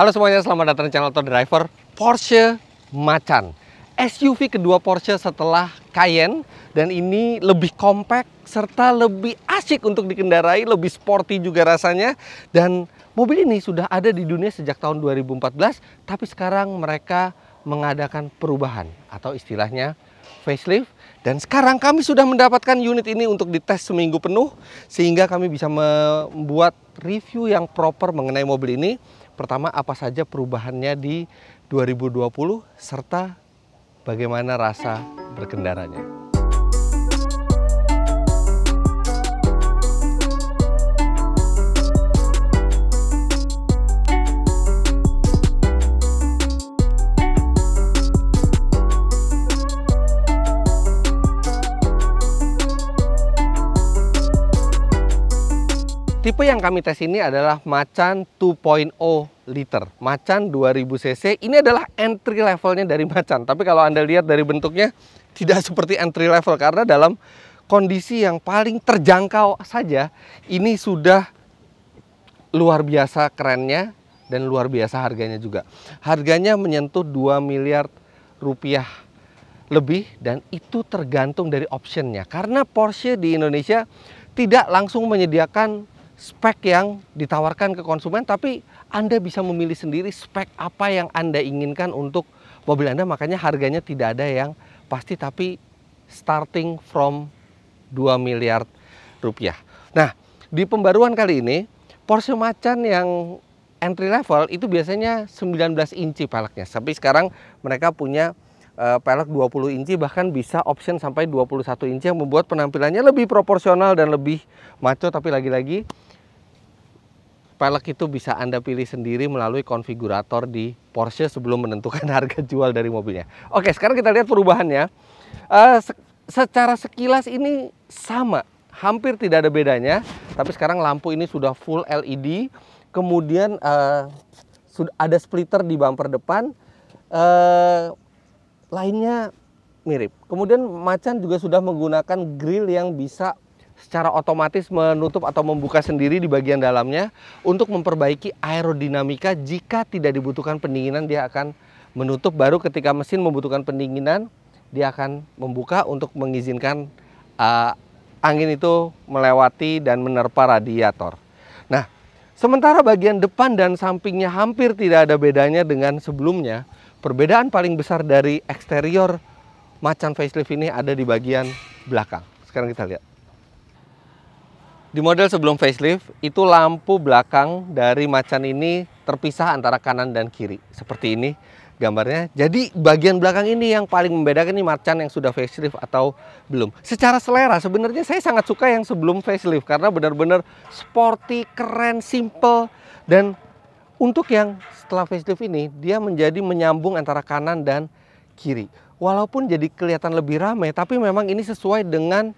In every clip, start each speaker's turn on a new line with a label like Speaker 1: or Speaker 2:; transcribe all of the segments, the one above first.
Speaker 1: Halo semuanya, selamat datang di channel Auto Driver. Porsche Macan, SUV kedua Porsche setelah Cayenne, dan ini lebih compact serta lebih asik untuk dikendarai, lebih sporty juga rasanya. Dan mobil ini sudah ada di dunia sejak tahun 2014, tapi sekarang mereka mengadakan perubahan atau istilahnya facelift. Dan sekarang kami sudah mendapatkan unit ini untuk dites seminggu penuh, sehingga kami bisa membuat review yang proper mengenai mobil ini. Pertama, apa saja perubahannya di 2020 serta bagaimana rasa berkendaranya. Tipe yang kami tes ini adalah Macan 2.0 liter, Macan 2000 cc. Ini adalah entry levelnya dari Macan. Tapi kalau Anda lihat dari bentuknya, tidak seperti entry level. Karena dalam kondisi yang paling terjangkau saja, ini sudah luar biasa kerennya dan luar biasa harganya juga. Harganya menyentuh 2 miliar rupiah lebih, dan itu tergantung dari optionnya. Karena Porsche di Indonesia tidak langsung menyediakan spek yang ditawarkan ke konsumen, tapi Anda bisa memilih sendiri spek apa yang Anda inginkan untuk mobil Anda. Makanya harganya tidak ada yang pasti, tapi starting from 2 miliar rupiah. Nah, di pembaruan kali ini, Porsche Macan yang entry level itu biasanya 19 inci peleknya. Tapi sekarang mereka punya pelek 20 inci, bahkan bisa option sampai 21 inci yang membuat penampilannya lebih proporsional dan lebih maco. Tapi lagi-lagi, pelek itu bisa Anda pilih sendiri melalui konfigurator di Porsche sebelum menentukan harga jual dari mobilnya. Oke, sekarang kita lihat perubahannya. Secara sekilas ini sama, hampir tidak ada bedanya. Tapi sekarang lampu ini sudah full LED. Kemudian sudah ada splitter di bumper depan. Lainnya mirip. Kemudian Macan juga sudah menggunakan grill yang bisa secara otomatis menutup atau membuka sendiri di bagian dalamnya untuk memperbaiki aerodinamika. Jika tidak dibutuhkan pendinginan, dia akan menutup. Baru ketika mesin membutuhkan pendinginan, dia akan membuka untuk mengizinkan angin itu melewati dan menerpa radiator. Nah, sementara bagian depan dan sampingnya hampir tidak ada bedanya dengan sebelumnya. Perbedaan paling besar dari eksterior Macan facelift ini ada di bagian belakang. Sekarang kita lihat. Di model sebelum facelift, itu lampu belakang dari Macan ini terpisah antara kanan dan kiri. Seperti ini gambarnya. Jadi bagian belakang ini yang paling membedakan, ini Macan yang sudah facelift atau belum. Secara selera sebenarnya saya sangat suka yang sebelum facelift, karena benar-benar sporty, keren, simple. Dan untuk yang setelah facelift ini, dia menjadi menyambung antara kanan dan kiri. Walaupun jadi kelihatan lebih ramai, tapi memang ini sesuai dengan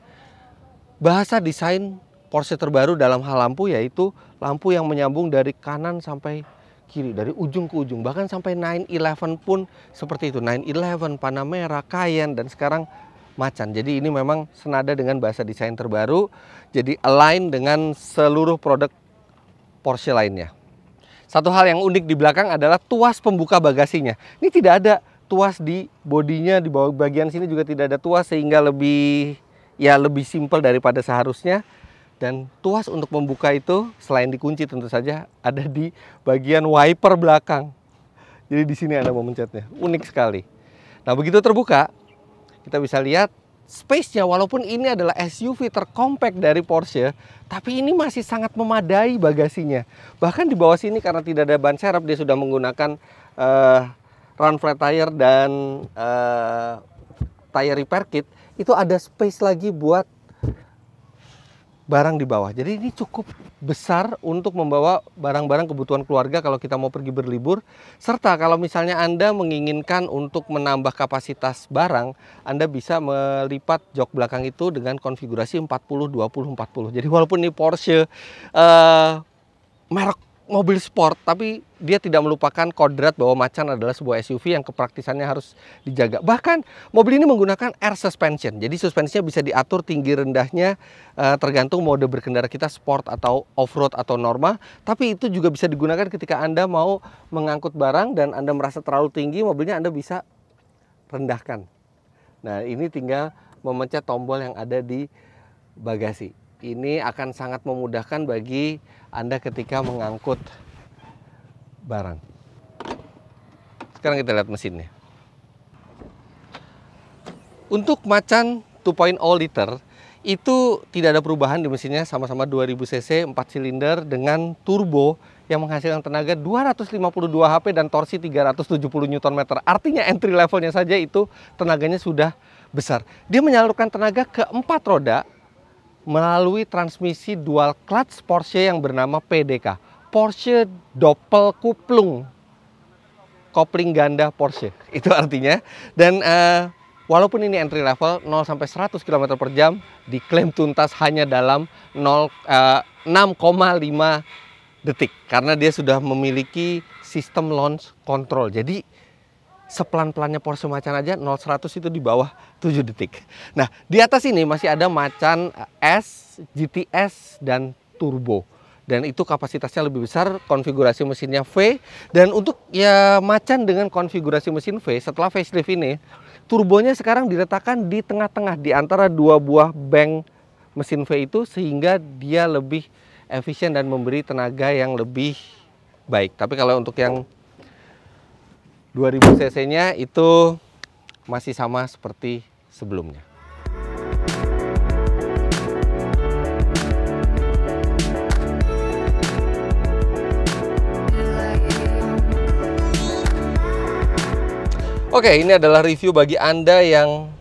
Speaker 1: bahasa desain Porsche terbaru dalam hal lampu, yaitu lampu yang menyambung dari kanan sampai kiri, dari ujung ke ujung. Bahkan sampai 911 pun seperti itu. 911, Panamera, Cayenne, dan sekarang Macan. Jadi ini memang senada dengan bahasa desain terbaru. Jadi align dengan seluruh produk Porsche lainnya. Satu hal yang unik di belakang adalah tuas pembuka bagasinya. Ini tidak ada tuas di bodinya, di bawah bagian sini juga tidak ada tuas, sehingga lebih simpel daripada seharusnya. Dan tuas untuk membuka itu selain dikunci tentu saja ada di bagian wiper belakang. Jadi di sini Anda mau mencetnya. Unik sekali. Nah, begitu terbuka, kita bisa lihat space-nya. Walaupun ini adalah SUV terkompact dari Porsche, tapi ini masih sangat memadai bagasinya. Bahkan di bawah sini, karena tidak ada ban serep, dia sudah menggunakan run flat tire dan tire repair kit. Itu ada space lagi buat barang di bawah. Jadi ini cukup besar untuk membawa barang-barang kebutuhan keluarga kalau kita mau pergi berlibur. Serta kalau misalnya Anda menginginkan untuk menambah kapasitas barang, Anda bisa melipat jok belakang itu dengan konfigurasi 40-20-40. Jadi walaupun ini Porsche merek mobil sport, tapi dia tidak melupakan kodrat bahwa Macan adalah sebuah SUV yang kepraktisannya harus dijaga. Bahkan mobil ini menggunakan air suspension, jadi suspensinya bisa diatur tinggi rendahnya tergantung mode berkendara kita, sport atau off-road atau normal. Tapi itu juga bisa digunakan ketika Anda mau mengangkut barang dan Anda merasa terlalu tinggi, mobilnya Anda bisa rendahkan. Nah, ini tinggal memencet tombol yang ada di bagasi. Ini akan sangat memudahkan bagi Anda ketika mengangkut barang. Sekarang kita lihat mesinnya. Untuk Macan 2.0 liter itu tidak ada perubahan di mesinnya, sama-sama 2000 cc 4 silinder dengan turbo yang menghasilkan tenaga 252 HP dan torsi 370 Nm. Artinya entry levelnya saja itu tenaganya sudah besar. Dia menyalurkan tenaga ke 4 roda melalui transmisi dual clutch Porsche yang bernama PDK, Porsche Doppelkupplung, kopling ganda Porsche. Itu artinya. Dan walaupun ini entry level 0 sampai 100 km per jam diklaim tuntas hanya dalam 6,5 detik karena dia sudah memiliki sistem launch control. Jadi sepelan-pelannya Porsche Macan aja 0-100 itu di bawah 7 detik. Nah, di atas ini masih ada Macan S, GTS, dan Turbo. Dan itu kapasitasnya lebih besar, konfigurasi mesinnya V. Dan untuk ya Macan dengan konfigurasi mesin V, setelah facelift ini, turbonya sekarang diletakkan di tengah-tengah, di antara dua buah bank mesin V itu, sehingga dia lebih efisien dan memberi tenaga yang lebih baik. Tapi kalau untuk yang 2000 cc-nya itu masih sama seperti sebelumnya. Oke, ini adalah review bagi Anda yang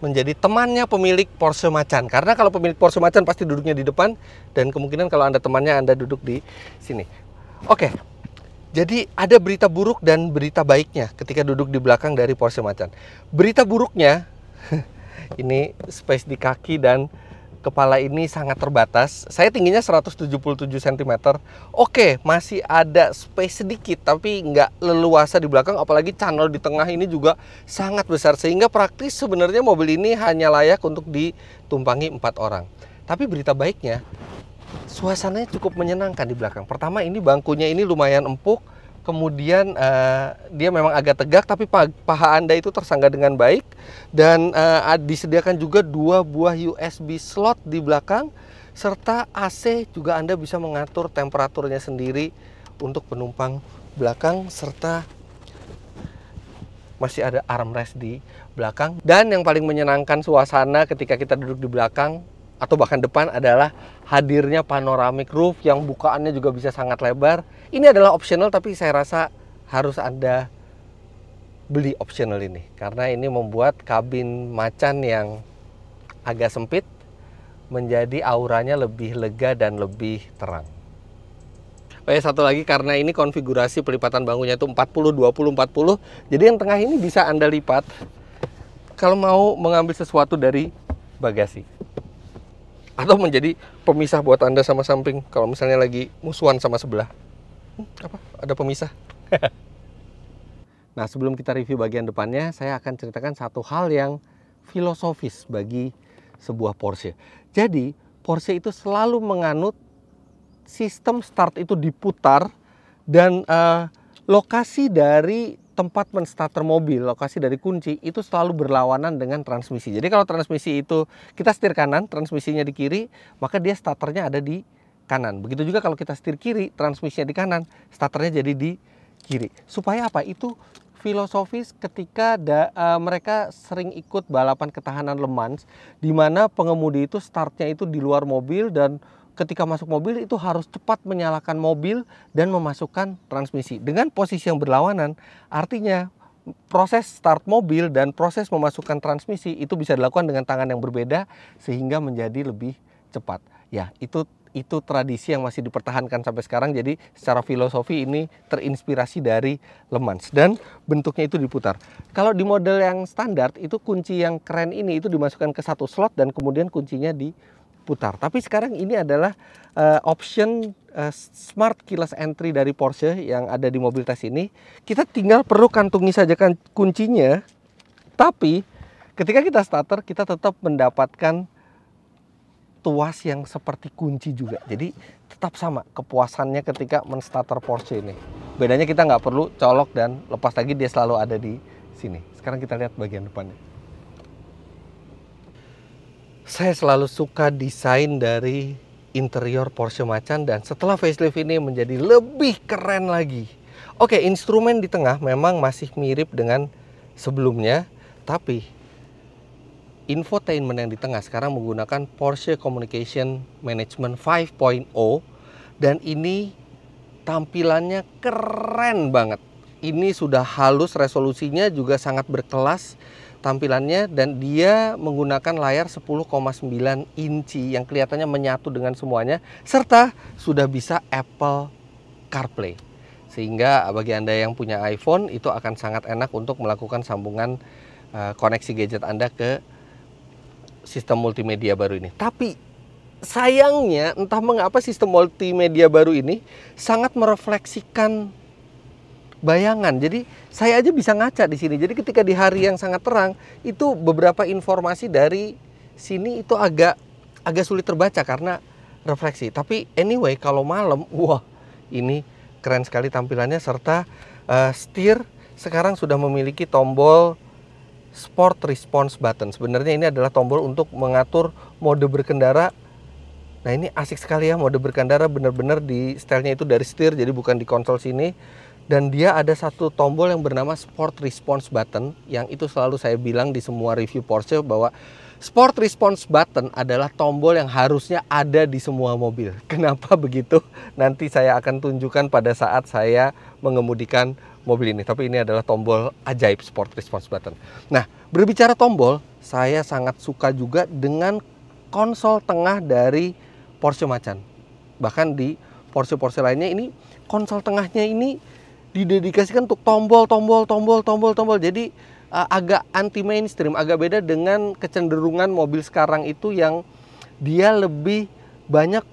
Speaker 1: menjadi temannya pemilik Porsche Macan. Karena kalau pemilik Porsche Macan pasti duduknya di depan, dan kemungkinan kalau Anda temannya, Anda duduk di sini. Oke. Jadi ada berita buruk dan berita baiknya ketika duduk di belakang dari Porsche Macan. Berita buruknya, ini space di kaki dan kepala ini sangat terbatas. Saya tingginya 177 cm. Oke, masih ada space sedikit, tapi nggak leluasa di belakang. Apalagi channel di tengah ini juga sangat besar. Sehingga praktis sebenarnya mobil ini hanya layak untuk ditumpangi 4 orang. Tapi berita baiknya, suasananya cukup menyenangkan di belakang. Pertama, ini bangkunya ini lumayan empuk. Kemudian dia memang agak tegak, tapi paha Anda itu tersangga dengan baik. Dan disediakan juga 2 buah USB slot di belakang. Serta AC juga Anda bisa mengatur temperaturnya sendiri untuk penumpang belakang. Serta masih ada armrest di belakang. Dan yang paling menyenangkan suasana ketika kita duduk di belakang atau bahkan depan adalah hadirnya panoramic roof yang bukaannya juga bisa sangat lebar. Ini adalah optional, tapi saya rasa harus Anda beli optional ini karena ini membuat kabin Macan yang agak sempit menjadi auranya lebih lega dan lebih terang. Satu lagi, karena ini konfigurasi pelipatan bangkunya itu 40 20 40. Jadi yang tengah ini bisa Anda lipat kalau mau mengambil sesuatu dari bagasi. Atau menjadi pemisah buat Anda sama samping kalau misalnya lagi musuhan sama sebelah. Apa? Ada pemisah. Nah, sebelum kita review bagian depannya, saya akan ceritakan satu hal yang filosofis bagi sebuah Porsche. Jadi, Porsche itu selalu menganut sistem start itu diputar dan lokasi dari tempat menstarter mobil, lokasi dari kunci itu selalu berlawanan dengan transmisi. Jadi kalau transmisi itu kita setir kanan, transmisinya di kiri, maka dia starternya ada di kanan. Begitu juga kalau kita setir kiri, transmisinya di kanan, starternya jadi di kiri. Supaya apa? Itu filosofis ketika mereka sering ikut balapan ketahanan Le Mans, di mana pengemudi itu startnya itu di luar mobil dan ketika masuk mobil itu harus cepat menyalakan mobil dan memasukkan transmisi. Dengan posisi yang berlawanan, artinya proses start mobil dan proses memasukkan transmisi itu bisa dilakukan dengan tangan yang berbeda sehingga menjadi lebih cepat. Ya, itu tradisi yang masih dipertahankan sampai sekarang. Jadi secara filosofi ini terinspirasi dari Le Mans dan bentuknya itu diputar. Kalau di model yang standar itu kunci yang keren ini itu dimasukkan ke satu slot dan kemudian kuncinya putar. Tapi sekarang ini adalah option smart keyless entry dari Porsche yang ada di mobil tes ini. Kita tinggal perlu kantungi saja kan kuncinya. Tapi ketika kita starter, kita tetap mendapatkan tuas yang seperti kunci juga. Jadi tetap sama kepuasannya ketika menstarter Porsche ini. Bedanya kita nggak perlu colok dan lepas lagi, dia selalu ada di sini. Sekarang kita lihat bagian depannya. Saya selalu suka desain dari interior Porsche Macan, dan setelah facelift ini menjadi lebih keren lagi. Oke, instrumen di tengah memang masih mirip dengan sebelumnya, tapi infotainment yang di tengah sekarang menggunakan Porsche Communication Management 5.0, dan ini tampilannya keren banget. Ini sudah halus, resolusinya juga sangat berkelas tampilannya, dan dia menggunakan layar 10,9 inci yang kelihatannya menyatu dengan semuanya, serta sudah bisa Apple CarPlay. Sehingga bagi Anda yang punya iPhone, itu akan sangat enak untuk melakukan sambungan koneksi gadget Anda ke sistem multimedia baru ini. Tapi sayangnya entah mengapa sistem multimedia baru ini sangat merefleksikan bayangan. Jadi saya aja bisa ngaca di sini. Jadi ketika di hari yang sangat terang, itu beberapa informasi dari sini itu agak sulit terbaca karena refleksi. Tapi anyway, kalau malam, wah, ini keren sekali tampilannya, serta setir sekarang sudah memiliki tombol Sport Response Button. Sebenarnya ini adalah tombol untuk mengatur mode berkendara. Nah, ini asik sekali ya, mode berkendara benar-benar di stylenya itu dari setir, jadi bukan di konsol sini. Dan dia ada satu tombol yang bernama Sport Response Button, yang itu selalu saya bilang di semua review Porsche bahwa Sport Response Button adalah tombol yang harusnya ada di semua mobil. Kenapa begitu? Nanti saya akan tunjukkan pada saat saya mengemudikan mobil ini. Tapi ini adalah tombol ajaib Sport Response Button. Nah, berbicara tombol, saya sangat suka juga dengan konsol tengah dari Porsche Macan. Bahkan di Porsche lainnya ini konsol tengahnya ini didedikasikan untuk tombol. Jadi agak anti mainstream, agak beda dengan kecenderungan mobil sekarang itu yang dia lebih banyak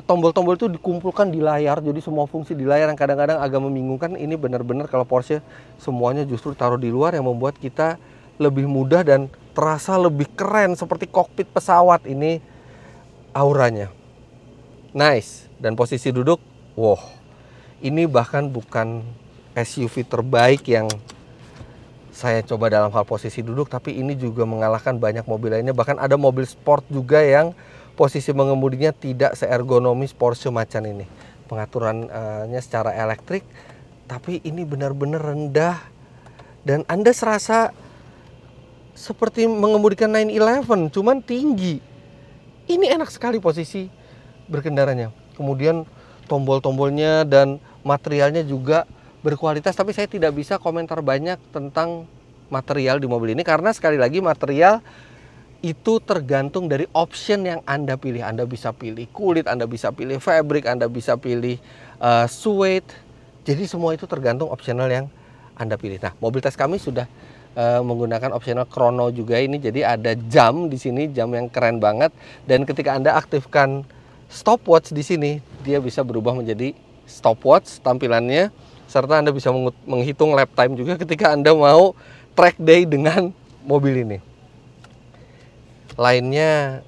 Speaker 1: tombol-tombol itu dikumpulkan di layar, jadi semua fungsi di layar, yang kadang-kadang agak membingungkan. Ini benar-benar kalau Porsche semuanya justru taruh di luar, yang membuat kita lebih mudah dan terasa lebih keren seperti kokpit pesawat. Ini auranya nice, dan posisi duduk, wow, ini bahkan bukan SUV terbaik yang saya coba dalam hal posisi duduk, tapi ini juga mengalahkan banyak mobil lainnya. Bahkan ada mobil sport juga yang posisi mengemudinya tidak seergonomis Porsche Macan ini. Pengaturannya secara elektrik, tapi ini benar-benar rendah. Dan Anda serasa seperti mengemudikan 911, cuman tinggi. Ini enak sekali posisi berkendaranya. Kemudian tombol-tombolnya dan materialnya juga berkualitas, tapi saya tidak bisa komentar banyak tentang material di mobil ini karena sekali lagi material itu tergantung dari option yang Anda pilih. Anda bisa pilih kulit, Anda bisa pilih fabric, Anda bisa pilih suede. Jadi semua itu tergantung optional yang Anda pilih. Nah, mobil tes kami sudah menggunakan optional chrono juga ini. Jadi ada jam di sini, jam yang keren banget. Dan ketika Anda aktifkan stopwatch di sini, dia bisa berubah menjadi stopwatch tampilannya. Serta Anda bisa menghitung lap time juga ketika Anda mau track day dengan mobil ini. Lainnya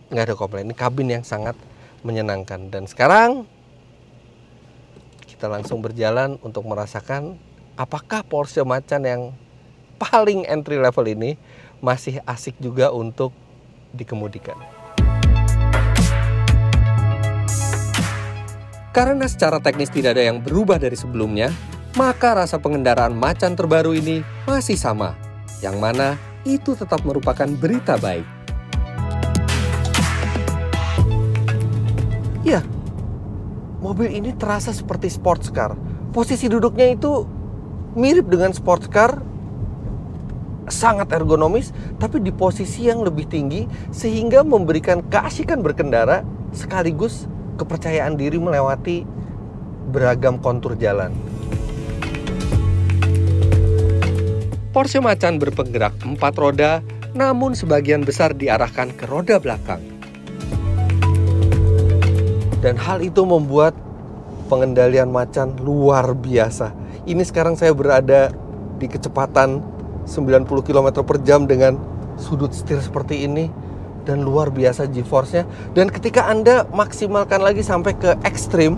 Speaker 1: nggak ada komplain. Ini kabin yang sangat menyenangkan. Dan sekarang kita langsung berjalan untuk merasakan apakah Porsche Macan yang paling entry level ini masih asik juga untuk dikemudikan. Karena secara teknis tidak ada yang berubah dari sebelumnya, maka rasa pengendaraan Macan terbaru ini masih sama, yang mana itu tetap merupakan berita baik. Ya, mobil ini terasa seperti sports car. Posisi duduknya itu mirip dengan sports car, sangat ergonomis, tapi di posisi yang lebih tinggi sehingga memberikan keasikan berkendara sekaligus kepercayaan diri melewati beragam kontur jalan. Porsche Macan berpenggerak 4 roda namun sebagian besar diarahkan ke roda belakang. Dan hal itu membuat pengendalian macan luar biasa. Ini sekarang saya berada di kecepatan 90 km per jam dengan sudut setir seperti ini. Dan luar biasa G-force-nya. Dan ketika Anda maksimalkan lagi sampai ke ekstrim,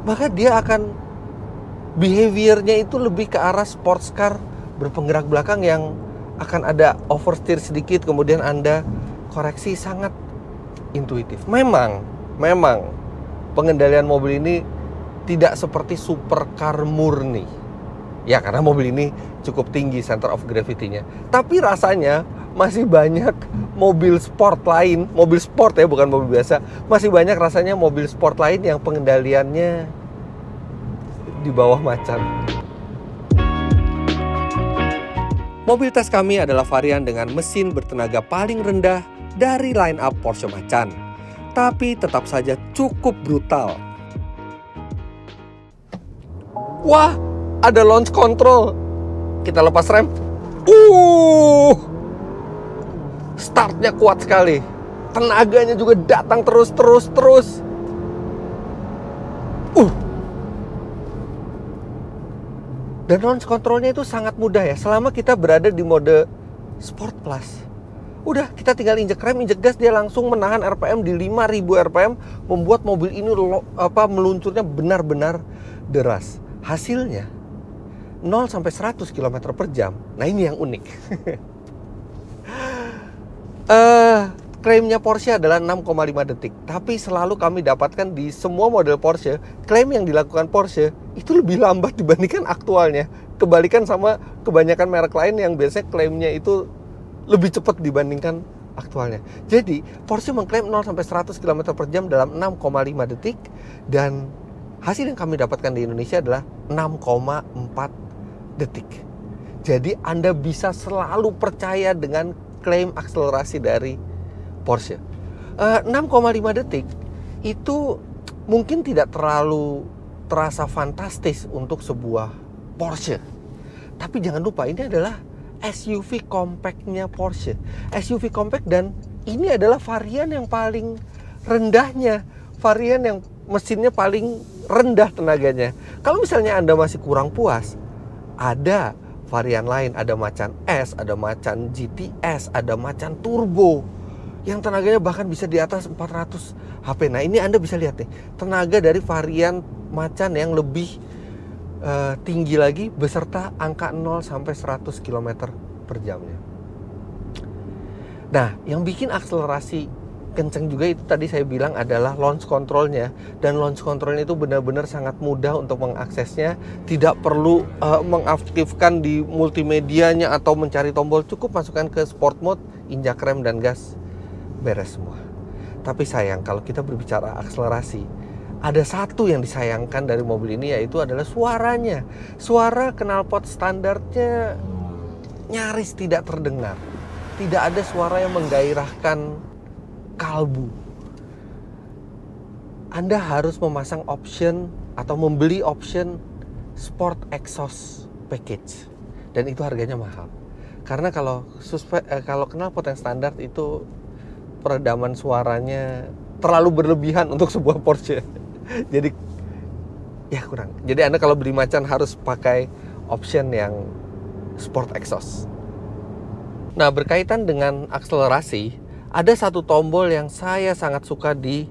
Speaker 1: maka dia akan behavior-nya itu lebih ke arah sports car berpenggerak belakang yang akan ada oversteer sedikit, kemudian Anda koreksi, sangat intuitif. Memang pengendalian mobil ini tidak seperti supercar murni. Ya, karena mobil ini cukup tinggi center of gravity-nya. Tapi rasanya masih banyak mobil sport lain, mobil sport ya, bukan mobil biasa. Masih banyak rasanya mobil sport lain yang pengendaliannya di bawah macan. Mobil tes kami adalah varian dengan mesin bertenaga paling rendah dari line up Porsche Macan, tapi tetap saja cukup brutal. Wah, ada launch control. Kita lepas rem. Startnya kuat sekali. Tenaganya juga datang terus. Dan launch controlnya itu sangat mudah ya, selama kita berada di mode Sport Plus. Udah, kita tinggal injek rem, injek gas, dia langsung menahan RPM di 5000 RPM, membuat mobil ini meluncurnya benar-benar deras. Hasilnya 0 sampai 100 km per jam. Nah, ini yang unik. Klaimnya Porsche adalah 6,5 detik. Tapi selalu kami dapatkan di semua model Porsche, klaim yang dilakukan Porsche itu lebih lambat dibandingkan aktualnya. Kebalikan sama kebanyakan merek lain yang biasanya klaimnya itu lebih cepat dibandingkan aktualnya. Jadi Porsche mengklaim 0 sampai 100 km per jam dalam 6,5 detik. Dan hasil yang kami dapatkan di Indonesia adalah 6,4 detik. Jadi Anda bisa selalu percaya dengan klaim akselerasi dari Porsche. 6,5 detik itu mungkin tidak terlalu terasa fantastis untuk sebuah Porsche. Tapi jangan lupa, ini adalah SUV compactnya Porsche. SUV compact, dan ini adalah varian yang paling rendahnya, varian yang mesinnya paling rendah tenaganya. Kalau misalnya Anda masih kurang puas, ada varian lain, ada Macan S, ada Macan GTS, ada Macan Turbo yang tenaganya bahkan bisa di atas 400 HP. Nah, ini Anda bisa lihat nih, tenaga dari varian Macan yang lebih tinggi lagi beserta angka 0 sampai 100 km per jamnya. Nah, yang bikin akselerasi kenceng juga itu tadi saya bilang adalah launch controlnya. Dan launch controlnya itu benar-benar sangat mudah untuk mengaksesnya. Tidak perlu mengaktifkan di multimedianya atau mencari tombol. Cukup masukkan ke sport mode, injak rem dan gas, beres semua. Tapi sayang, kalau kita berbicara akselerasi, ada satu yang disayangkan dari mobil ini, yaitu adalah suaranya. Suara knalpot standarnya nyaris tidak terdengar. Tidak ada suara yang menggairahkan kalbu. Anda harus memasang option atau membeli option Sport Exhaust Package, dan itu harganya mahal. Karena kalau knalpot yang standar itu peredaman suaranya terlalu berlebihan untuk sebuah Porsche. Jadi ya kurang. Jadi Anda kalau beli Macan harus pakai option yang Sport Exhaust. Nah, berkaitan dengan akselerasi, ada satu tombol yang saya sangat suka di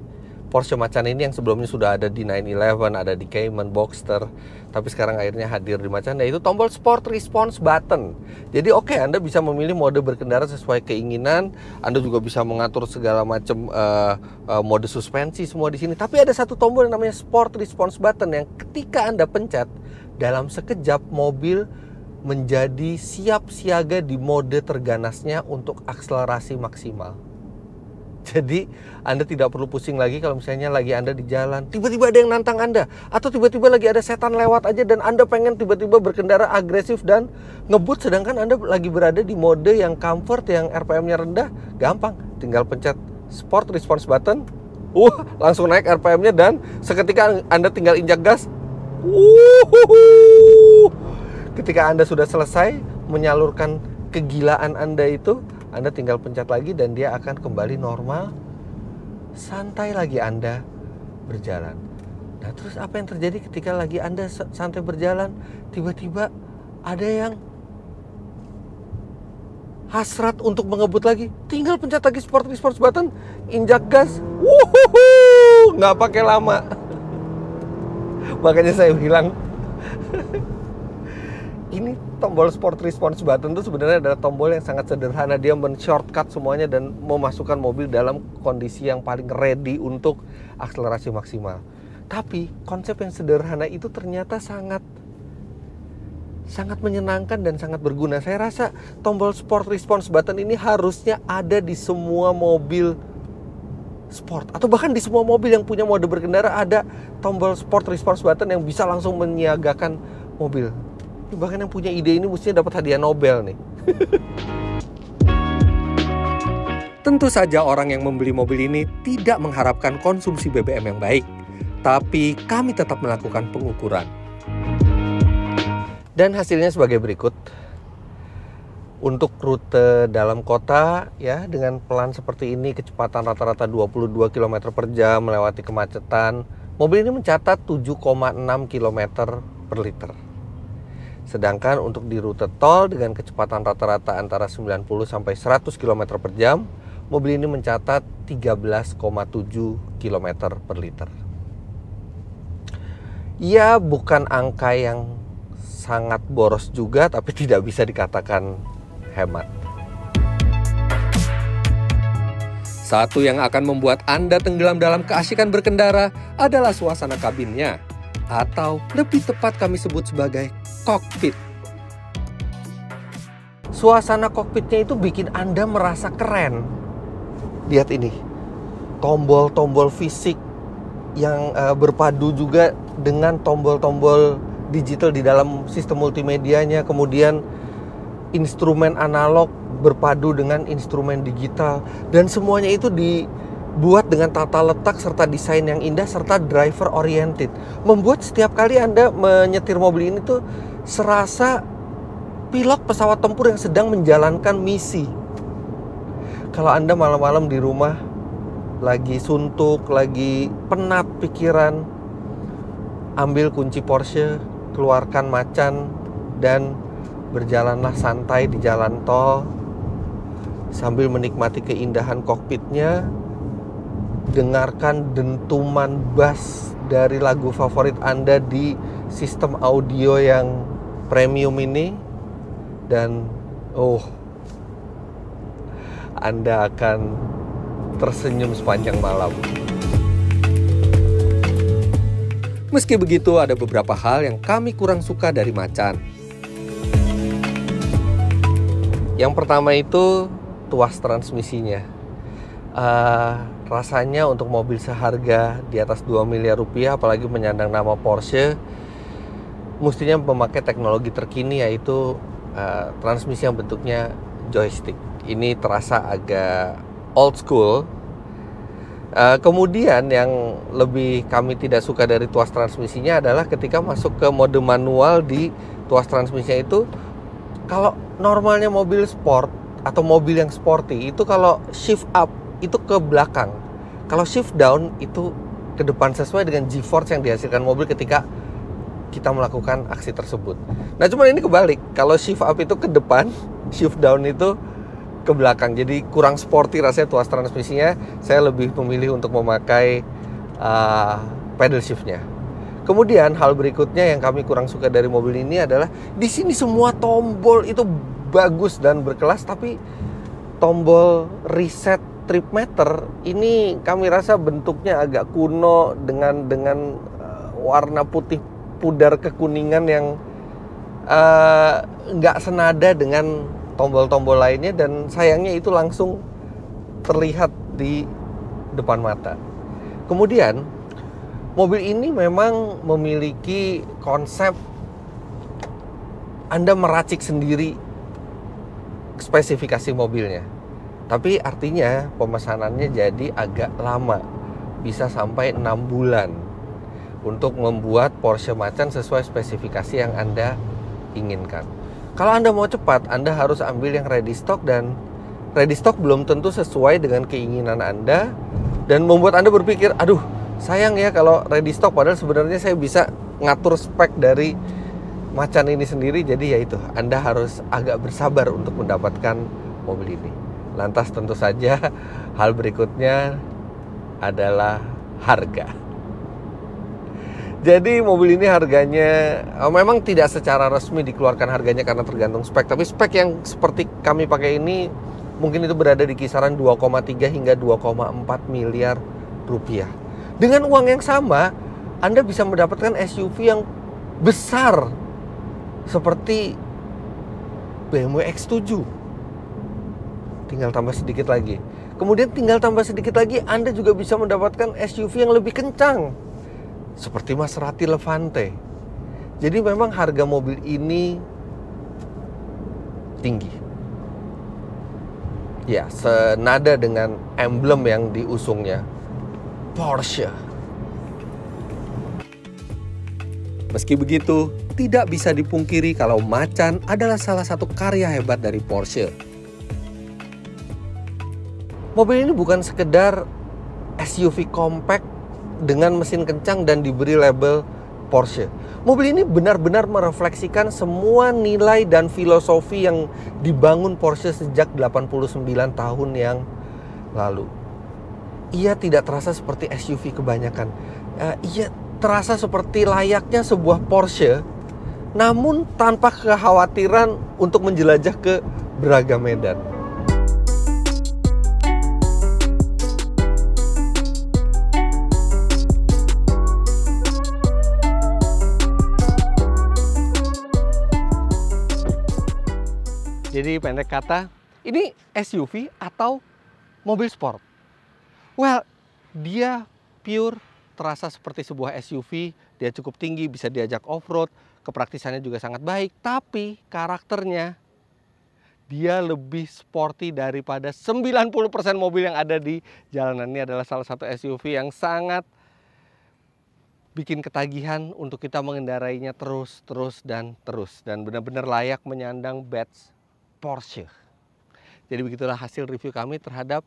Speaker 1: Porsche Macan ini, yang sebelumnya sudah ada di 911, ada di Cayman, Boxster, tapi sekarang akhirnya hadir di Macan, yaitu tombol Sport Response Button. Jadi oke, Anda bisa memilih mode berkendara sesuai keinginan. Anda juga bisa mengatur segala macam mode suspensi semua di sini. Tapi ada satu tombol yang namanya Sport Response Button, yang ketika Anda pencet, dalam sekejap mobil menjadi siap siaga di mode terganasnya untuk akselerasi maksimal. Jadi Anda tidak perlu pusing lagi kalau misalnya lagi Anda di jalan, tiba-tiba ada yang nantang Anda, atau tiba-tiba lagi ada setan lewat aja dan Anda pengen tiba-tiba berkendara agresif dan ngebut, sedangkan Anda lagi berada di mode yang comfort, yang RPM-nya rendah. Gampang, tinggal pencet Sport Response Button, langsung naik RPM-nya, dan seketika Anda tinggal injak gas. Ketika Anda sudah selesai menyalurkan kegilaan Anda itu, Anda tinggal pencet lagi dan dia akan kembali normal. Santai lagi Anda berjalan. Nah, terus apa yang terjadi ketika lagi Anda santai berjalan, tiba-tiba ada yang hasrat untuk mengebut lagi, tinggal pencet lagi sport response button, injak gas, wuhuhu, nggak pakai lama. Makanya saya bilang, ini tombol sport response button itu sebenarnya adalah tombol yang sangat sederhana. Dia men-shortcut semuanya dan memasukkan mobil dalam kondisi yang paling ready untuk akselerasi maksimal. Tapi konsep yang sederhana itu ternyata sangat menyenangkan dan sangat berguna. Saya rasa tombol sport response button ini harusnya ada di semua mobil sport, atau bahkan di semua mobil yang punya mode berkendara ada tombol sport response button yang bisa langsung menyiagakan mobil. Bahkan yang punya ide ini mestinya dapat hadiah Nobel nih. Tentu saja orang yang membeli mobil ini tidak mengharapkan konsumsi BBM yang baik, tapi kami tetap melakukan pengukuran. Dan hasilnya sebagai berikut. Untuk rute dalam kota ya, dengan pelan seperti ini, kecepatan rata-rata 22 km per jam melewati kemacetan, mobil ini mencatat 7,6 km per liter. Sedangkan untuk di rute tol dengan kecepatan rata-rata antara 90 sampai 100 km per jam, mobil ini mencatat 13,7 km per liter. Ya, bukan angka yang sangat boros juga, tapi tidak bisa dikatakan hemat. Satu yang akan membuat Anda tenggelam dalam keasikan berkendara adalah suasana kabinnya, atau lebih tepat kami sebut sebagai kokpit. Suasana kokpitnya itu bikin Anda merasa keren. Lihat ini, tombol-tombol fisik yang berpadu juga dengan tombol-tombol digital di dalam sistem multimedianya, kemudian instrumen analog berpadu dengan instrumen digital, dan semuanya itu dibuat dengan tata letak serta desain yang indah serta driver oriented, membuat setiap kali Anda menyetir mobil ini tuh serasa pilot pesawat tempur yang sedang menjalankan misi. Kalau Anda malam-malam di rumah lagi suntuk, lagi penat pikiran, ambil kunci Porsche, keluarkan macan, dan berjalanlah santai di jalan tol sambil menikmati keindahan kokpitnya. Dengarkan dentuman bass dari lagu favorit Anda di sistem audio yang premium ini, dan Anda akan tersenyum sepanjang malam. Meski begitu, ada beberapa hal yang kami kurang suka dari Macan. Yang pertama itu tuas transmisinya. Rasanya untuk mobil seharga di atas 2 miliar rupiah, apalagi menyandang nama Porsche, mestinya memakai teknologi terkini, yaitu transmisi yang bentuknya joystick. Ini terasa agak old school. Kemudian yang lebih kami tidak suka dari tuas transmisinya adalah ketika masuk ke mode manual di tuas transmisinya itu, kalau normalnya mobil sport atau mobil yang sporty itu kalau shift up itu ke belakang, kalau shift down itu ke depan sesuai dengan G-force yang dihasilkan mobil ketika kita melakukan aksi tersebut. Nah, cuman ini kebalik, kalau shift up itu ke depan, shift down itu ke belakang. Jadi kurang sporty rasanya tuas transmisinya. Saya lebih memilih untuk memakai pedal shiftnya. Kemudian hal berikutnya yang kami kurang suka dari mobil ini adalah di sini semua tombol itu bagus dan berkelas, tapi tombol reset trip meter ini kami rasa bentuknya agak kuno dengan warna putih pudar kekuningan yang nggak senada dengan tombol-tombol lainnya, dan sayangnya itu langsung terlihat di depan mata. Kemudian mobil ini memang memiliki konsep Anda meracik sendiri spesifikasi mobilnya. Tapi artinya pemesanannya jadi agak lama, bisa sampai 6 bulan untuk membuat Porsche Macan sesuai spesifikasi yang Anda inginkan. Kalau Anda mau cepat, Anda harus ambil yang ready stock, dan ready stock belum tentu sesuai dengan keinginan Anda dan membuat Anda berpikir, aduh sayang ya kalau ready stock, padahal sebenarnya saya bisa ngatur spek dari Macan ini sendiri. Jadi ya itu, Anda harus agak bersabar untuk mendapatkan mobil ini. Lantas tentu saja hal berikutnya adalah harga. Jadi mobil ini harganya memang tidak secara resmi dikeluarkan harganya karena tergantung spek, tapi spek yang seperti kami pakai ini mungkin itu berada di kisaran 2,3 hingga 2,4 miliar rupiah. Dengan uang yang sama, Anda bisa mendapatkan SUV yang besar seperti BMW X7. Tinggal tambah sedikit lagi. Kemudian tinggal tambah sedikit lagi, Anda juga bisa mendapatkan SUV yang lebih kencang seperti Maserati Levante. Jadi memang harga mobil ini tinggi. Ya, senada dengan emblem yang diusungnya, Porsche. Meski begitu, tidak bisa dipungkiri kalau Macan adalah salah satu karya hebat dari Porsche. Mobil ini bukan sekedar SUV compact dengan mesin kencang dan diberi label Porsche. Mobil ini benar-benar merefleksikan semua nilai dan filosofi yang dibangun Porsche sejak 89 tahun yang lalu. Ia tidak terasa seperti SUV kebanyakan. Ia terasa seperti layaknya sebuah Porsche, namun tanpa kekhawatiran untuk menjelajah ke beragam medan. Jadi pendek kata, ini SUV atau mobil sport? Well, dia pure terasa seperti sebuah SUV, dia cukup tinggi, bisa diajak off-road, kepraktisannya juga sangat baik, tapi karakternya dia lebih sporty daripada 90% mobil yang ada di jalanan. Ini adalah salah satu SUV yang sangat bikin ketagihan untuk kita mengendarainya terus dan benar-benar layak menyandang badge Porsche. Jadi begitulah hasil review kami terhadap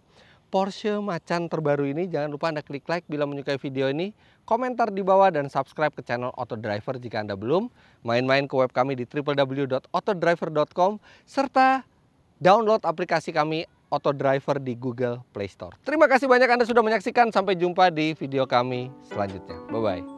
Speaker 1: Porsche Macan terbaru ini. Jangan lupa Anda klik like bila menyukai video ini, komentar di bawah, dan subscribe ke channel Autodriver jika Anda belum. Main-main ke web kami di www.autodriver.com serta download aplikasi kami Autodriver di Google Play Store. Terima kasih banyak Anda sudah menyaksikan. Sampai jumpa di video kami selanjutnya. Bye-bye.